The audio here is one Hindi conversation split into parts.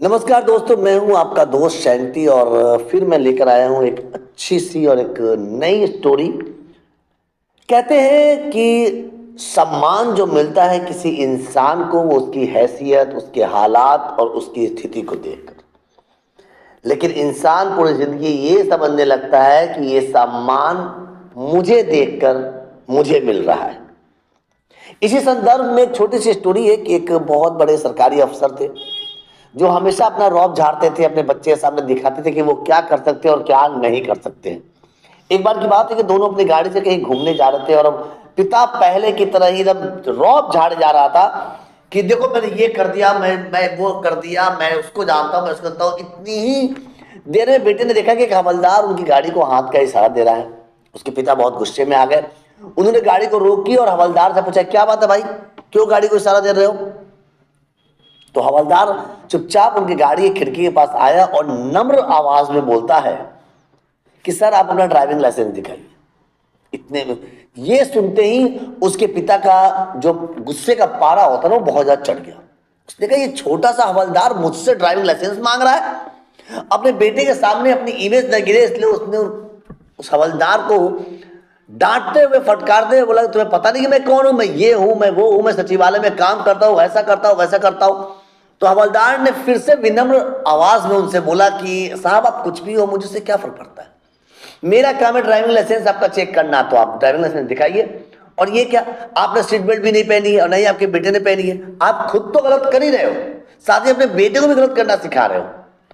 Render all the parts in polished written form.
नमस्कार दोस्तों, मैं हूं आपका दोस्त शैंती और फिर मैं लेकर आया हूं एक अच्छी सी और एक नई स्टोरी। कहते हैं कि सम्मान जो मिलता है किसी इंसान को वो उसकी हैसियत, उसके हालात और उसकी स्थिति को देखकर। लेकिन इंसान पूरी जिंदगी ये समझने लगता है कि ये सम्मान मुझे देखकर मुझे मिल रहा है। इसी संदर्भ में एक छोटी सी स्टोरी है कि एक बहुत बड़े सरकारी अफसर थे जो हमेशा अपना रौब झाड़ते थे, अपने बच्चे के सामने दिखाते थे कि वो क्या कर सकते हैं और क्या नहीं कर सकते हैं। एक बार की बात है कि दोनों अपनी गाड़ी से कहीं घूमने जा रहे थे और अब पिता पहले की तरह ही एकदम रौब झाड़े जा रहा था कि देखो मैंने ये कर दिया, मैं वो कर दिया, मैं उसको जानता हूँ, मैं उसको जानता हूँ। इतनी ही देर में बेटे ने देखा कि एक हवलदार उनकी गाड़ी को हाथ का इशारा दे रहा है। उसके पिता बहुत गुस्से में आ गए। उन्होंने गाड़ी को रोकी और हवलदार से पूछा, क्या बात है भाई, क्यों गाड़ी को इशारा दे रहे हो? तो हवलदार चुपचाप उनकी गाड़ी की खिड़की के पास आया और नम्र आवाज में बोलता है कि सर आप अपना ड्राइविंग लाइसेंस दिखाइए। इतने में ये सुनते ही उसके पिता का जो गुस्से का पारा होता ना वो बहुत ज्यादा चढ़ गया। उसने कहा ये छोटा सा हवलदार मुझसे ड्राइविंग लाइसेंस मांग रहा है। अपने बेटे के सामने अपनी इमेज न गिरे इसलिए उसने उस हवलदार को डांटते हुए फटकारते हुए बोला, तुम्हें पता नहीं कि मैं कौन हूं, मैं ये हूं, मैं वो हूं, मैं सचिवालय में काम करता हूं, ऐसा करता हूं, वैसा करता हूं। तो हवलदार ने फिर से विनम्र आवाज में उनसे बोला कि साहब आप कुछ भी हो, मुझे से क्या फर्क पड़ता है, मेरा काम है ड्राइविंग लाइसेंस आपका चेक करना, तो आप ड्राइविंग लाइसेंस दिखाइए। और ये क्या, आपने सीट बेल्ट भी नहीं पहनी है और नहीं आपके बेटे ने पहनी है, आप खुद तो गलत कर ही रहे हो, साथ ही अपने बेटे को भी गलत करना सिखा रहे हो,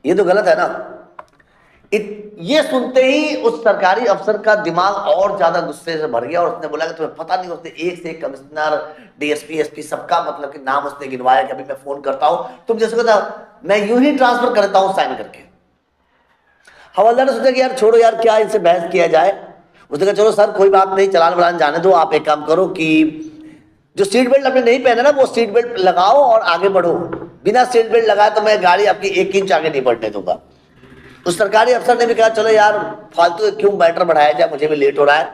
ये तो गलत है ना। ये सुनते ही उस सरकारी अफसर का दिमाग और ज्यादा गुस्से से भर गया और उसने बोला कि तुम्हें पता नहीं, उसने एक से एक कमिश्नर, डीएसपी, एसपी सबका मतलब कि नाम उसने गिनवाया कि अभी मैं फोन करता हूं, तुम जैसे कहता मैं यूं ही ट्रांसफर करता हूं साइन करके। हवलदार ने सोचा कि यार छोड़ो यार, क्या इनसे बहस किया जाए। उसने कहा चलो सर कोई बात नहीं, चलान वलान जाने दो, आप एक काम करो कि जो सीट बेल्ट आपने नहीं पहना ना वो सीट बेल्ट लगाओ और आगे बढ़ो, बिना सीट बेल्ट लगाए तो मैं गाड़ी आपकी 1 इंच आगे नहीं बढ़ने दूंगा। उस सरकारी अफसर ने भी कहा चलो यार फालतू क्यों मैटर बढ़ाया जाए, मुझे भी लेट हो रहा है।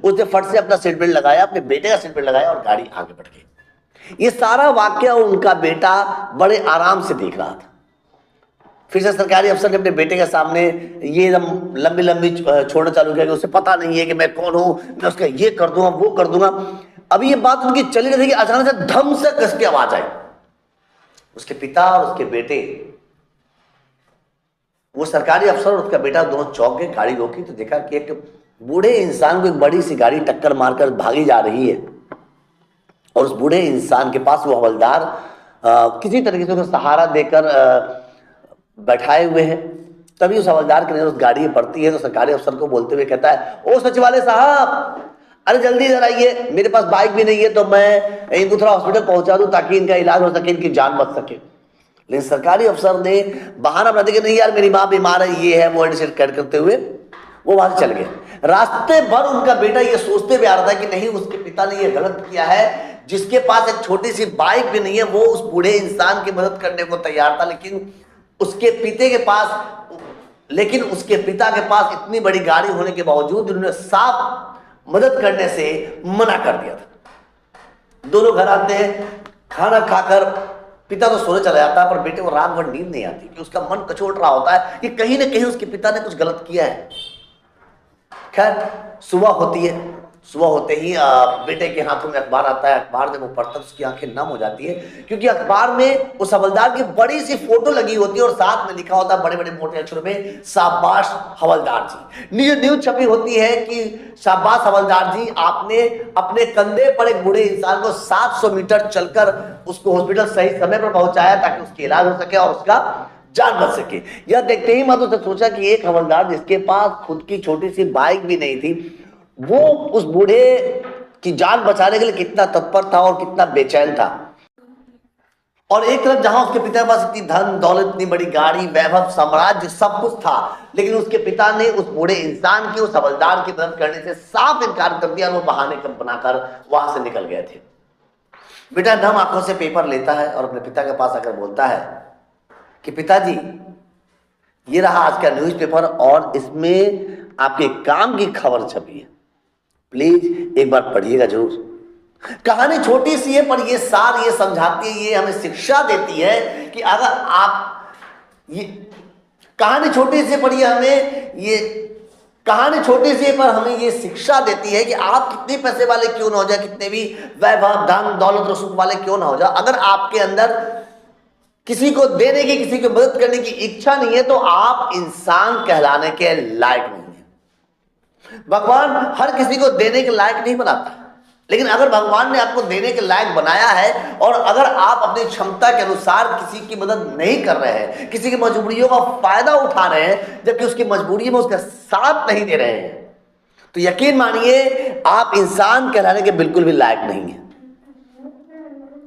उसने फट से अपना सीट बेल्ट लगाया, अपने बेटे का सीट बेल्ट लगाया और गाड़ी आगे बढ़ गई। ये सारा वाक्य उनका बेटा बड़े आराम से देख रहा था। फिर से सरकारी अफसर ने अपने बेटे के सामने ये एकदम लंबी लंबी छोड़ना चालू किया कि उसे पता नहीं है कि मैं कौन हूं, मैं उसका ये कर दूंगा वो कर दूंगा। अभी ये बात उनकी चली रही थी कि अचानक से धम से कस की आवाज आई। उसके पिता और उसके बेटे, वो सरकारी अफसर और उसका बेटा दोनों चौंक गए। गाड़ी रोकी तो देखा कि एक बूढ़े इंसान को एक बड़ी सी गाड़ी टक्कर मारकर भागी जा रही है और उस बूढ़े इंसान के पास वो हवलदार किसी तरीके से उसको सहारा देकर बैठाए हुए हैं। तभी उस हवलदार की नजर उस गाड़ी में पड़ती है तो सरकारी अफसर को बोलते हुए कहता है, ओ सचिवालय साहब, अरे जल्दी इधर आइए, मेरे पास बाइक भी नहीं है तो मैं इनको थोड़ा हॉस्पिटल पहुंचा दूं ताकि इनका इलाज हो सके, इनकी जान बच सके। लेकिन सरकारी अफसर ने बहाना बना दिया कि नहीं यार मेरी माँ बीमार है, ये है वो है, करते हुए वो वहां से चल गए। रास्ते भर उनका बेटा ये सोचते हुए आ रहा था कि नहीं उसके पिता ने ये गलत किया है, जिसके पास एक छोटी सी बाइक भी नहीं है वो उस बूढ़े इंसान की मदद करने को तैयार था, लेकिन उसके पिता के पास इतनी बड़ी गाड़ी होने के बावजूद उन्होंने साफ मदद करने से मना कर दिया था। दोनों घर आते हैं, खाना खाकर पिता तो सोने चला जाता है पर बेटे को रात भर नींद नहीं आती कि उसका मन कचोट रहा होता है कि कहीं ना कहीं उसके पिता ने कुछ गलत किया है। खैर सुबह होती है, सुबह होते ही बेटे के हाथों में अखबार आता है। अखबार जब वो पढ़ता है उसकी आंखें नम हो जाती है क्योंकि अखबार में उस हवलदार की बड़ी सी फोटो लगी होती है और साथ में लिखा होता है बड़े बड़े मोटे अक्षरों में, शाबाश हवलदार जी। न्यूज छपी होती है कि शाबाश हवलदार जी, आपने अपने कंधे पर एक बूढ़े इंसान को 700 मीटर चलकर उसको हॉस्पिटल सही समय पर पहुंचाया ताकि उसकी इलाज हो सके और उसका जान बच सके। यह देखते ही मैं तो सोचा कि एक हवलदार जिसके पास खुद की छोटी सी बाइक भी नहीं थी वो उस बूढ़े की जान बचाने के लिए कितना तत्पर था और कितना बेचैन था। और एक तरफ जहां उसके पिता के पास इतनी धन दौलत, इतनी बड़ी गाड़ी, वैभव, साम्राज्य, सब कुछ था, लेकिन उसके पिता ने उस बूढ़े इंसान की, उस हवलदार की मदद करने से साफ इनकार कर दिया और वो बहाने बनाकर वहां से निकल गए थे। बेटा नम आंखों से पेपर लेता है और अपने पिता के पास आकर बोलता है कि पिताजी ये रहा आज का न्यूज़पेपर और इसमें आपके काम की खबर छपी है, प्लीज एक बार पढ़िएगा जरूर। कहानी छोटी सी है पर ये सार ये समझाती है, ये हमें शिक्षा देती है कि अगर आप ये कहानी छोटी सी पढ़ी है हमें, ये कहानी छोटी सी पर हमें ये शिक्षा देती है कि आप कितने पैसे वाले क्यों ना हो जाए, कितने भी वैभव धन दौलत और सुख वाले क्यों ना हो जाए, अगर आपके अंदर किसी को देने की, किसी को मदद करने की इच्छा नहीं है तो आप इंसान कहलाने के लायक नहीं है। भगवान हर किसी को देने के लायक नहीं बनाता, लेकिन अगर भगवान ने आपको देने के लायक बनाया है और अगर आप अपनी क्षमता के अनुसार किसी की मदद नहीं कर रहे हैं, किसी की मजबूरियों का फायदा उठा रहे हैं जबकि उसकी मजबूरी में उसका साथ नहीं दे रहे हैं, तो यकीन मानिए आप इंसान कहलाने के बिल्कुल भी लायक नहीं है।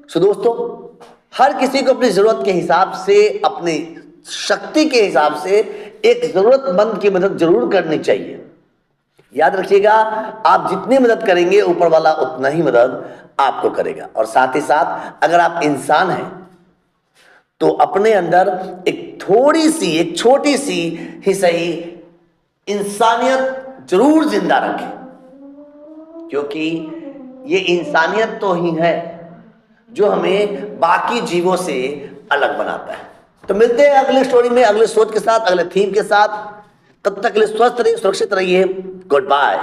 सो दोस्तों, हर किसी को अपनी जरूरत के हिसाब से, अपनी शक्ति के हिसाब से एक जरूरतमंद की मदद जरूर करनी चाहिए। याद रखिएगा, आप जितनी मदद करेंगे ऊपर वाला उतना ही मदद आपको करेगा। और साथ ही साथ अगर आप इंसान हैं तो अपने अंदर एक थोड़ी सी, एक छोटी सी ही सही इंसानियत जरूर जिंदा रखें, क्योंकि ये इंसानियत तो ही है जो हमें बाकी जीवों से अलग बनाता है। तो मिलते हैं अगली स्टोरी में, अगले सोच के साथ, अगले थीम के साथ। तब तक के लिए स्वस्थ रहिए, सुरक्षित रहिए। Good bye.